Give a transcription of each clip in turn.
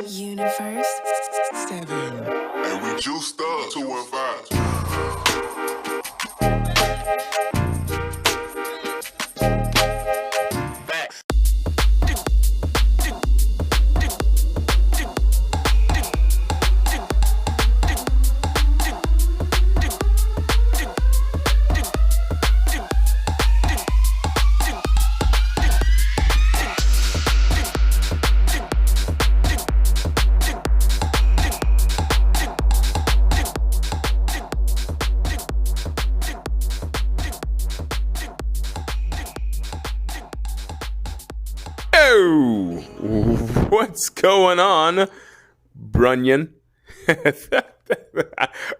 Universe 7. And we juiced up 215. What's going on, Brunyon? That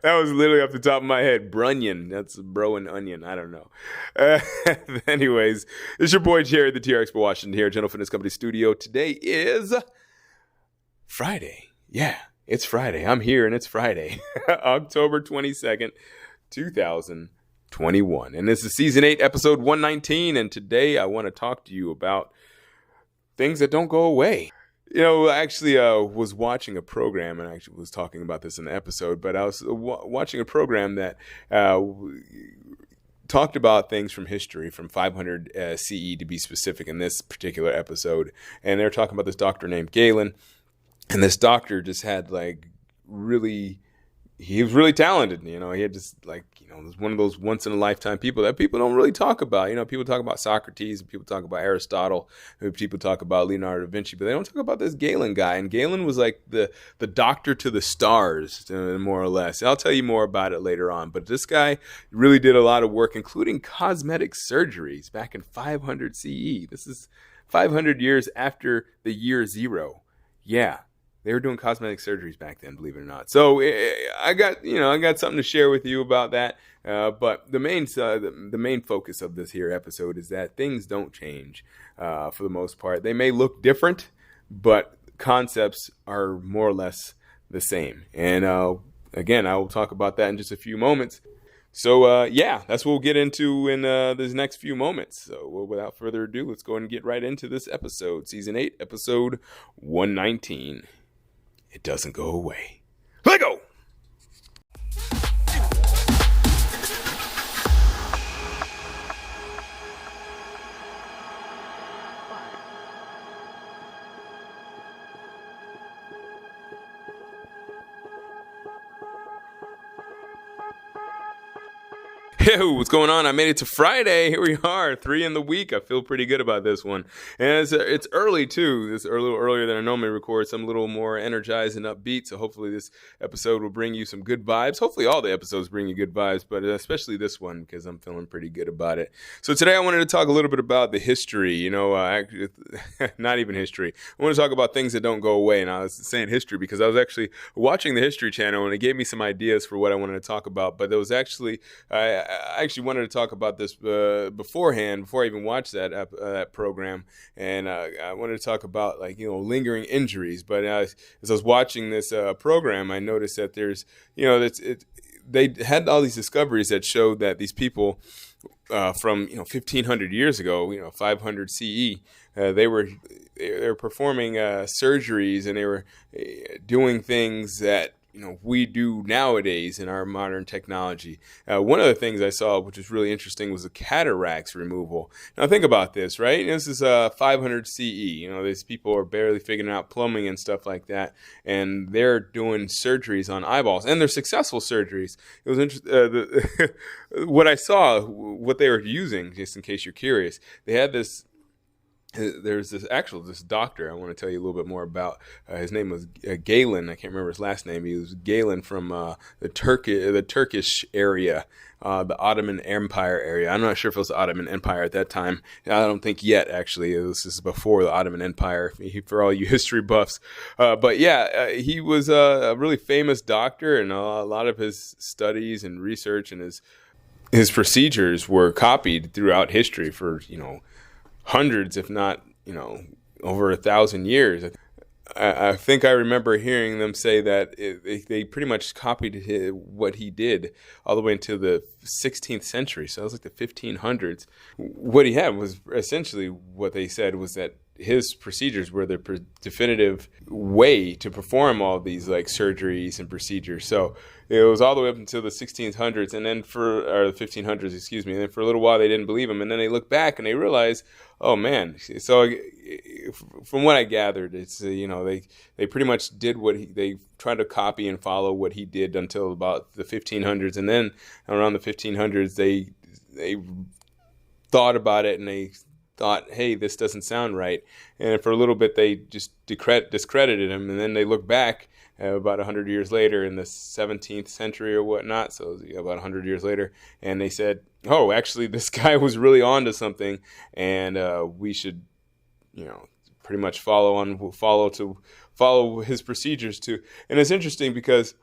was literally off the top of my head. Brunyon. That's bro and onion. I don't know. Anyways, it's your boy Jerry, the TR Expert Washington here, General Fitness Company Studio. Today is Friday. Yeah, it's Friday. I'm here and it's Friday, October 22nd, 2021. And this is Season 8, Episode 119. And today I want to talk to you about things that don't go away. You know, I actually was watching a program, and I actually was talking about this in the episode, but I was watching a program that talked about things from history, from 500 CE to be specific in this particular episode. And they were talking about this doctor named Galen, and this doctor just had he was really talented. You know, he had just was one of those once in a lifetime people that people don't really talk about. You know, people talk about Socrates, people talk about Aristotle, people talk about Leonardo da Vinci, but they don't talk about this Galen guy. And Galen was like the doctor to the stars, more or less. I'll tell you more about it later on. But this guy really did a lot of work, including cosmetic surgeries back in 500 CE. This is 500 years after the year zero. Yeah. They were doing cosmetic surgeries back then, believe it or not. So I got something to share with you about that. But the main focus of this here episode is that things don't change for the most part. They may look different, but concepts are more or less the same. And again, I will talk about that in just a few moments. So that's what we'll get into in these next few moments. So without further ado, let's go ahead and get right into this episode, Season 8, Episode 119. It doesn't go away. Let go! Hey, what's going on? I made it to Friday. Here we are, 3 in the week. I feel pretty good about this one. And it's early, too. It's a little earlier than I normally record, so I'm a little more energized and upbeat. So hopefully this episode will bring you some good vibes. Hopefully all the episodes bring you good vibes, but especially this one because I'm feeling pretty good about it. So today I wanted to talk a little bit about the history, not even history. I want to talk about things that don't go away. And I was saying history because I was actually watching the History Channel and it gave me some ideas for what I wanted to talk about. But there was actually... I actually wanted to talk about this beforehand, before I even watched that program, and I wanted to talk about lingering injuries. But as I was watching this program, I noticed that there's they had all these discoveries that showed that these people from 1500 years ago, 500 CE, they were performing surgeries and they were doing things that we do nowadays in our modern technology. One of the things I saw, which was really interesting, was the cataracts removal. Now think about this, right? This is 500 CE. These people are barely figuring out plumbing and stuff like that, and they're doing surgeries on eyeballs, and they're successful surgeries. It was interesting. What I saw, what they were using, just in case you're curious, they had this. There's this doctor I want to tell you a little bit more about. His name was Galen. I can't remember his last name. He was Galen from the Turkish area, the Ottoman Empire area. I'm not sure if it was the Ottoman Empire at that time. I don't think yet, actually. This is before the Ottoman Empire, for all you history buffs. But he was a really famous doctor, and a lot of his studies and research and his procedures were copied throughout history for, hundreds, if not, over 1,000 years. I think I remember hearing them say that they pretty much copied what he did all the way into the 16th century. So it was like the 1500s. What he had was essentially what they said was that his procedures were the definitive way to perform all these like surgeries and procedures. So it was all the way up until the 1600s, and then or the 1500s, excuse me. And then for a little while they didn't believe him, and then they look back and they realize, oh man. So from what I gathered, it's they pretty much did they tried to copy and follow what he did until about the 1500s, and then around the 1500s they thought about it and they thought, hey, this doesn't sound right. And for a little bit, they just discredited him. And then they look back about 100 years later in the 17th century or whatnot, so about 100 years later, and they said, oh, actually, this guy was really onto something, and we should, pretty much follow his procedures too. And it's interesting because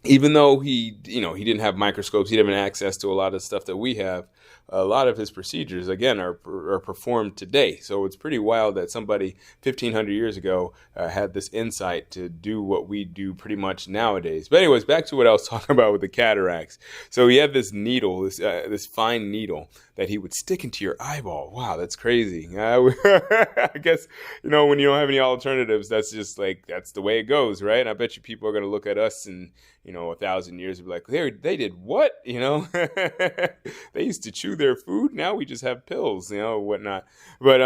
even though he didn't have microscopes, he didn't have access to a lot of stuff that we have, a lot of his procedures, again, are performed today. So it's pretty wild that somebody 1,500 years ago had this insight to do what we do pretty much nowadays. But anyways, back to what I was talking about with the cataracts. So he had this needle, this fine needle that he would stick into your eyeball. Wow, that's crazy. I guess, when you don't have any alternatives, that's just that's the way it goes, right? And I bet you people are going to look at us in 1,000 years and be like, they did what? They used to chew their food. Now we just have pills, whatnot. But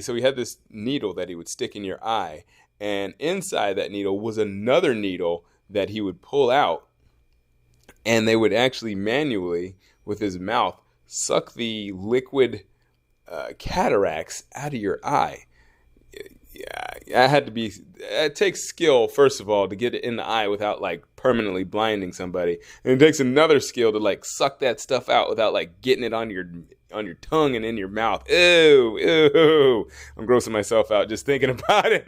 so he had this needle that he would stick in your eye, and inside that needle was another needle that he would pull out, and they would actually manually, with his mouth, suck the liquid cataracts out of your eye. Yeah, it takes skill, first of all, to get it in the eye without permanently blinding somebody. And it takes another skill to suck that stuff out without getting it on your tongue and in your mouth. Ew. I'm grossing myself out just thinking about it.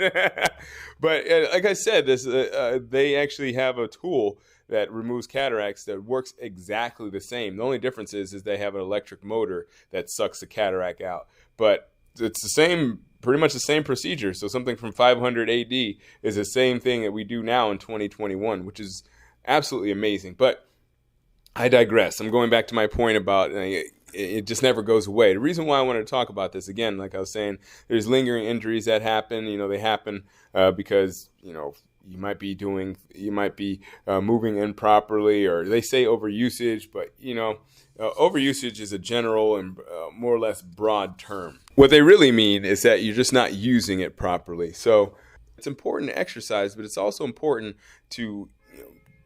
But like I said, they actually have a tool that removes cataracts that works exactly the same. The only difference is they have an electric motor that sucks the cataract out. But it's pretty much the same procedure. So something from 500 AD is the same thing that we do now in 2021, which is absolutely amazing. But I digress. I'm going back to my point about it just never goes away. The reason why I wanted to talk about this, again, like I was saying, there's lingering injuries that happen. They happen because, you might be moving improperly, or they say overusage, but overusage is a general and more or less broad term. What they really mean is that you're just not using it properly. So it's important to exercise, but it's also important to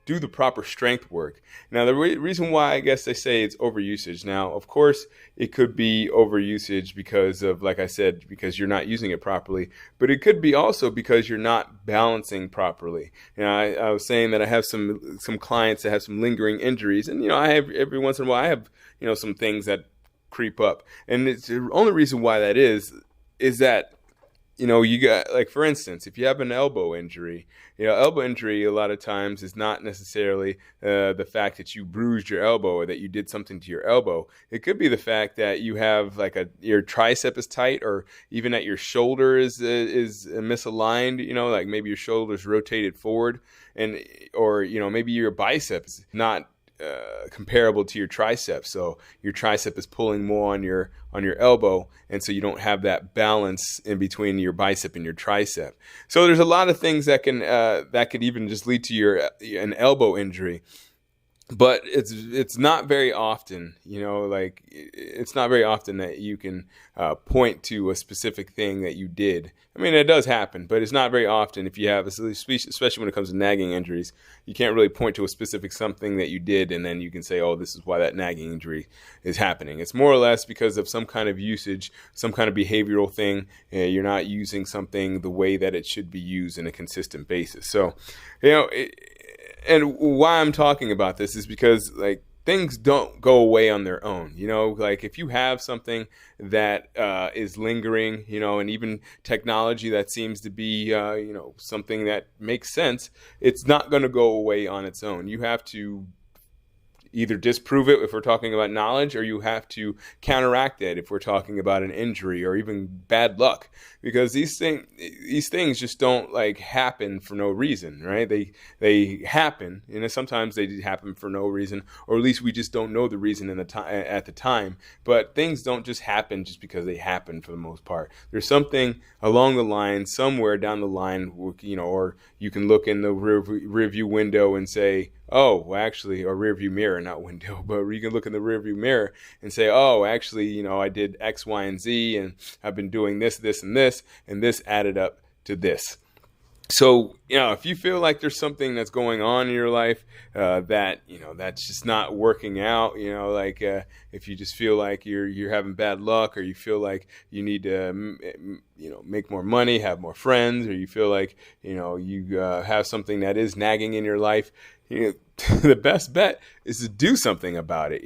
do the proper strength work. Now, the reason why I guess they say it's overusage. Now, of course, it could be overusage because of, like I said, because you're not using it properly, but it could be also because you're not balancing properly. I was saying that I have some clients that have some lingering injuries, and I have every once in a while I have some things that creep up, and it's the only reason why that is that you got, for instance, if you have an elbow injury, elbow injury a lot of times is not necessarily the fact that you bruised your elbow or that you did something to your elbow. It could be the fact that you have your tricep is tight, or even that your shoulder is misaligned, maybe your shoulder's rotated forward, or maybe your bicep is not comparable to your tricep, so your tricep is pulling more on your elbow, and so you don't have that balance in between your bicep and your tricep. So there's a lot of things that could even just lead to an elbow injury. But it's not very often, it's not very often that you can point to a specific thing that you did. I mean, it does happen, but it's not very often. If you have, especially when it comes to nagging injuries, you can't really point to a specific something that you did, and then you can say, oh, this is why that nagging injury is happening. It's more or less because of some kind of usage, some kind of behavioral thing. You're not using something the way that it should be used in a consistent basis. So, and why I'm talking about this is because things don't go away on their own. If you have something that is lingering, and even technology that seems to be, something that makes sense, it's not going to go away on its own. You have to either disprove it if we're talking about knowledge, or you have to counteract it if we're talking about an injury or even bad luck, because these things just don't like happen for no reason, right? They happen, and sometimes they happen for no reason, or at least we just don't know the reason at the time. But things don't just happen just because they happen for the most part. There's something along the line, somewhere down the line, or you can look in the rear view window and say, oh, well, actually, or rear view mirror, not window, but you can look in the rear view mirror and say, oh, actually, I did X, Y, and Z, and I've been doing this, and this added up to this. So, if you feel like there's something that's going on in your life that's just not working out, if you just feel like you're having bad luck, or you feel like you need to, make more money, have more friends, or you feel like, you have something that is nagging in your life, the best bet is to do something about it.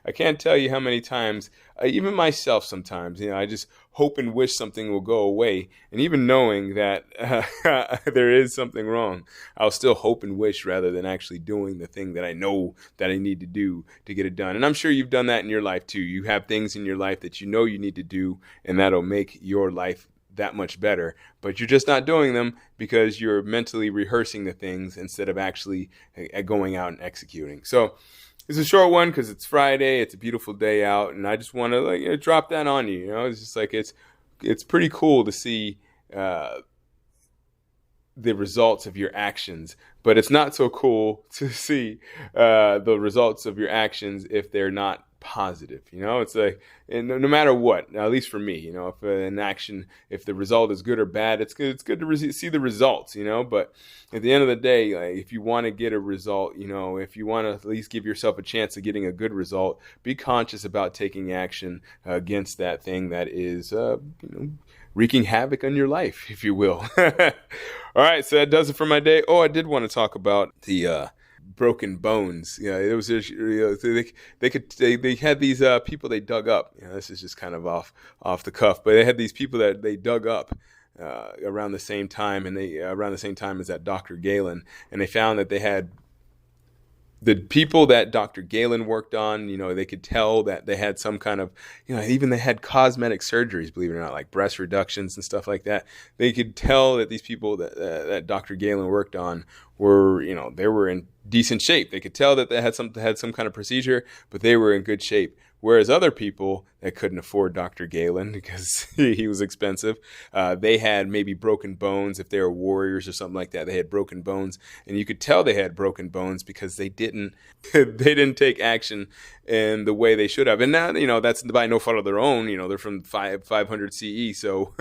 I can't tell you how many times, even myself sometimes, I just hope and wish something will go away. And even knowing that there is something wrong, I'll still hope and wish rather than actually doing the thing that I know that I need to do to get it done. And I'm sure you've done that in your life too. You have things in your life that you know you need to do, and that'll make your life that much better, but you're just not doing them because you're mentally rehearsing the things instead of actually going out and executing. So it's a short one because it's Friday, it's a beautiful day out, and I just want to drop that on you. It's just like it's pretty cool to see the results of your actions, but it's not so cool to see the results of your actions if they're not positive. It's like, and no matter what, at least for me, if an action, if the result is good or bad, it's good to see the results, but at the end of the day, if you want to get a result, if you want to at least give yourself a chance of getting a good result, be conscious about taking action against that thing that is wreaking havoc on your life, if you will. All right, so that does it for my day. Oh, I did want to talk about the broken bones. It was they had these people they dug up. This is just kind of off the cuff, but they had these people that they dug up around the same time, and around the same time as that Dr. Galen, and they found that they had the people that Dr. Galen worked on, they could tell that they had some kind of, even they had cosmetic surgeries, believe it or not, like breast reductions and stuff like that. They could tell that these people that Dr. Galen worked on were, they were in decent shape. They could tell that they had some kind of procedure, but they were in good shape. Whereas other people that couldn't afford Dr. Galen because he was expensive, they had maybe broken bones. If they were warriors or something like that, they had broken bones, and you could tell they had broken bones because they didn't take action in the way they should have. And now, that's by no fault of their own. They're from 500 CE, so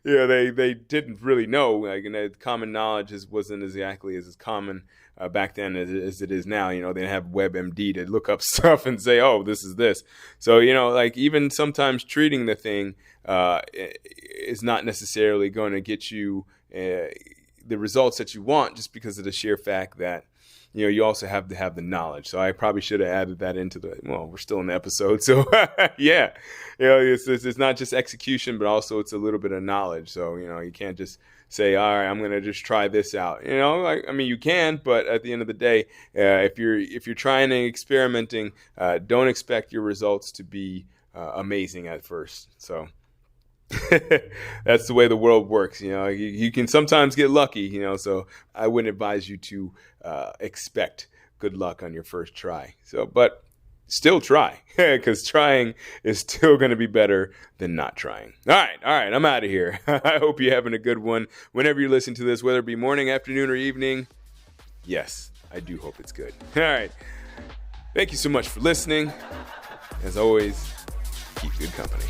they didn't really know. Common knowledge wasn't exactly as common back then as it is now. They didn't have WebMD to look up stuff and say, oh, this is this. So, even sometimes treating the thing is not necessarily going to get you the results that you want, just because of the sheer fact that, you also have to have the knowledge. So I probably should have added that into we're still in the episode. So yeah, it's not just execution, but also it's a little bit of knowledge. So, you can't just say, all right, I'm going to just try this out. You can, but at the end of the day, if you're trying and experimenting, don't expect your results to be amazing at first. So that's the way the world works. You can sometimes get lucky, so I wouldn't advise you to expect good luck on your first try. So, but still try, because trying is still going to be better than not trying. All right, I'm out of here. I hope you're having a good one whenever you listen to this, whether it be morning, afternoon, or evening. Yes, I do hope it's good. All right. Thank you so much for listening. As always, keep good company.